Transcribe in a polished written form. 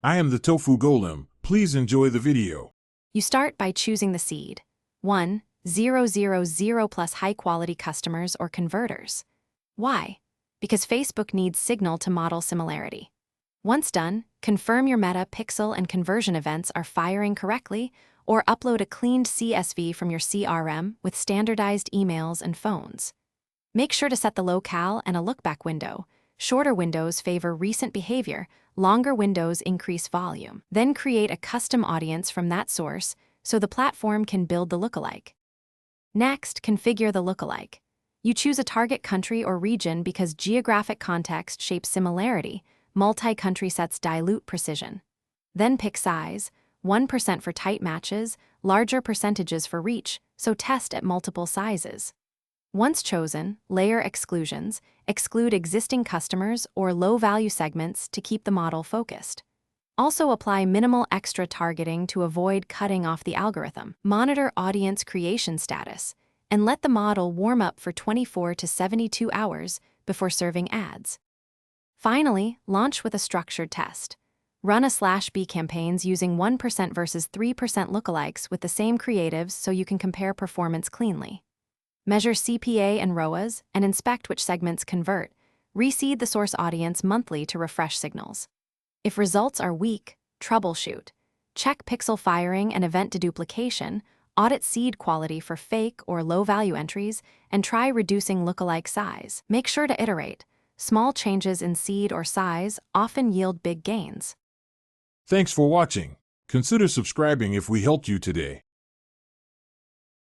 I am the tofu golem. Please enjoy the video. You start by choosing the seed. 1,000 plus high-quality customers or converters. Why? Because Facebook needs signal to model similarity. Once done, confirm your meta, pixel, and conversion events are firing correctly, or upload a cleaned CSV from your CRM with standardized emails and phones. Make sure to set the locale and a lookback window. Shorter windows favor recent behavior, longer windows increase volume. Then create a custom audience from that source so the platform can build the lookalike. Next, configure the lookalike. You choose a target country or region because geographic context shapes similarity. Multi-country sets dilute precision. Then pick size, 1% for tight matches, larger percentages for reach, so test at multiple sizes. Once chosen, layer exclusions, exclude existing customers or low-value segments to keep the model focused. Also apply minimal extra targeting to avoid cutting off the algorithm. Monitor audience creation status, and let the model warm up for 24 to 72 hours before serving ads. Finally, launch with a structured test. Run a/B campaigns using 1% versus 3% lookalikes with the same creatives so you can compare performance cleanly. Measure CPA and ROAS and inspect which segments convert. Reseed the source audience monthly to refresh signals. If results are weak, troubleshoot. Check pixel firing and event deduplication, audit seed quality for fake or low-value entries, and try reducing lookalike size. Make sure to iterate. Small changes in seed or size often yield big gains. Thanks for watching. Consider subscribing if we helped you today.